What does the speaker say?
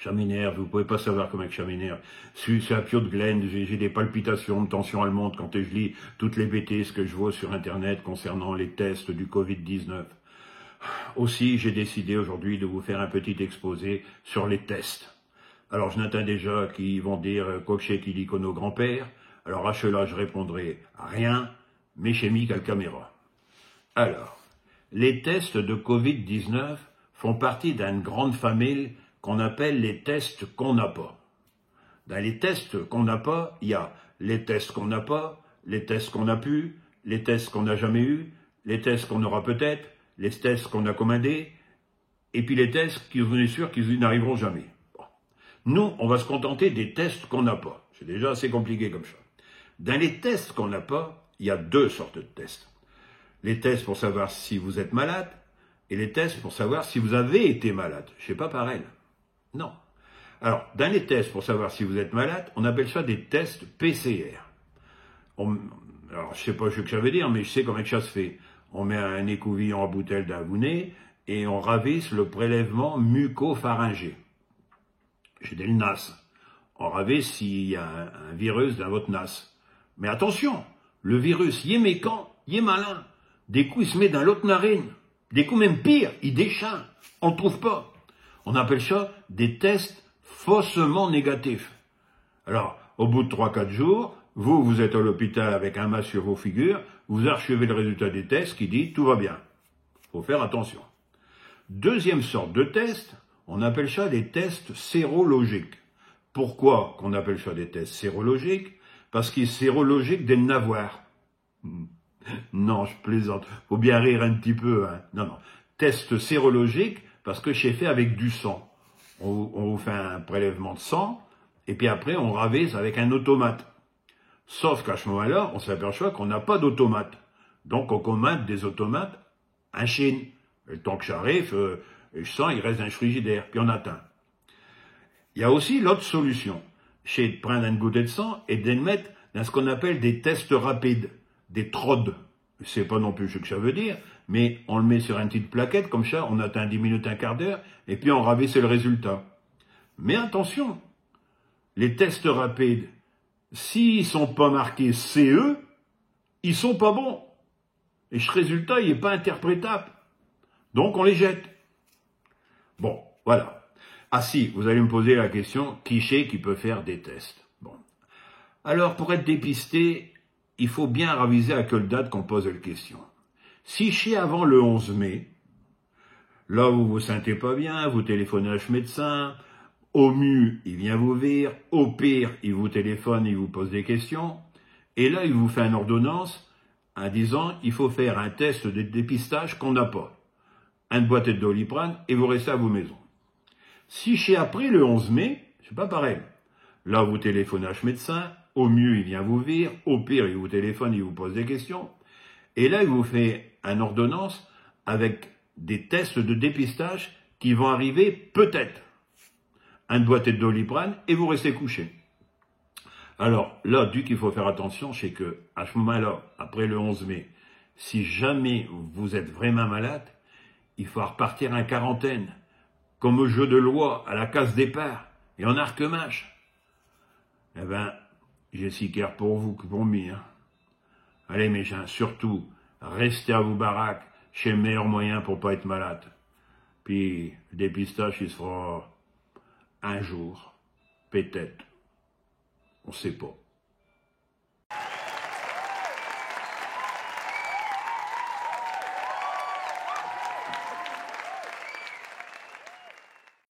Ça m'énerve, vous pouvez pas savoir comment ça m'énerve. C'est à Pio de Glen, j'ai des palpitations, de tension allemande quand je lis toutes les bêtises que je vois sur Internet concernant les tests du Covid-19. Aussi, j'ai décidé aujourd'hui de vous faire un petit exposé sur les tests. Alors, je n'attends déjà qui vont dire « Cocher qui dit nos grands-pères ». Alors, à cela, je répondrai « Rien, mais chez mis quelle caméra ». Alors, les tests de Covid-19 font partie d'une grande famille qu'on appelle les tests qu'on n'a pas. Dans les tests qu'on n'a pas, il y a les tests qu'on n'a pas, les tests qu'on a pu, les tests qu'on n'a jamais eu, les tests qu'on aura peut-être, les tests qu'on a commandés, et puis les tests qui on est sûr qu'ils n'arriveront jamais. Bon. Nous, on va se contenter des tests qu'on n'a pas. C'est déjà assez compliqué comme ça. Dans les tests qu'on n'a pas, il y a deux sortes de tests. Les tests pour savoir si vous êtes malade, et les tests pour savoir si vous avez été malade. C'est pas pareil. Non. Alors, dans les tests pour savoir si vous êtes malade, on appelle ça des tests PCR. Alors, je sais pas ce que ça veut dire, mais je sais comment ça se fait. On met un écouvillon en bouteille d'avouné et on ravisse le prélèvement mucopharyngé. J'ai des NAS. On ravisse s'il y a un virus dans votre NAS. Mais attention, le virus, il est mécant, il est malin. Des coups, il se met dans l'autre narine. Des coups, même pire, il déchire. On ne trouve pas. On appelle ça des tests faussement négatifs. Alors, au bout de 3-4 jours, vous êtes à l'hôpital avec un masque sur vos figures, vous archivez le résultat des tests qui dit « tout va bien ». Faut faire attention. Deuxième sorte de test, on appelle ça des tests sérologiques. Pourquoi qu'on appelle ça des tests sérologiques? Parce qu'il est sérologique de n'avoir. Non, je plaisante. Faut bien rire un petit peu. Hein. Non. Test sérologique, parce que c'est fait avec du sang. On vous fait un prélèvement de sang, et puis après, on ravise avec un automate. Sauf qu'à ce moment-là, on s'aperçoit qu'on n'a pas d'automate. Donc, on commande des automates en Chine. Et le temps que ça arrive, le sang, il reste dans le frigidaire, puis on atteint. Il y a aussi l'autre solution. C'est de prendre une goutte de sang et de le mettre dans ce qu'on appelle des tests rapides, des TROD. Je ne sais pas non plus ce que ça veut dire, mais on le met sur une petite plaquette, comme ça, on atteint 10 minutes, un quart d'heure, et puis on ravisse le résultat. Mais attention, les tests rapides, s'ils sont pas marqués CE, ils sont pas bons. Et ce résultat, il n'est pas interprétable. Donc, on les jette. Bon, voilà. Ah si, vous allez me poser la question, qui c'est qui peut faire des tests? Bon. Alors, pour être dépisté, il faut bien raviser à quelle date qu'on pose la question. Si c'est avant le 11 mai, là vous vous sentez pas bien, vous téléphonez à ce médecin, au mieux, il vient vous voir, au pire, il vous téléphone, il vous pose des questions, et là, il vous fait une ordonnance en disant, il faut faire un test de dépistage qu'on n'a pas. Une boîte de Doliprane, et vous restez à vos maisons. Si c'est après le 11 mai, c'est pas pareil. Là, vous téléphonez à ce médecin, au mieux, il vient vous voir, au pire, il vous téléphone, il vous pose des questions, et là, il vous fait une ordonnance avec des tests de dépistage qui vont arriver peut-être. Une boîte de Doliprane et vous restez couché. Alors là, du qu'il faut faire attention, c'est que à ce moment-là, après le 11 mai, si jamais vous êtes vraiment malade, il faut repartir en quarantaine, comme au jeu de loi, à la case départ, et en arc-mâche. Eh ben, j'ai si clair pour vous que pour moi. Hein. Allez mes gens, surtout, restez à vos baraques, c'est le meilleur moyen pour pas être malade. Puis, le dépistage, il se fera un jour, peut-être, on ne sait pas.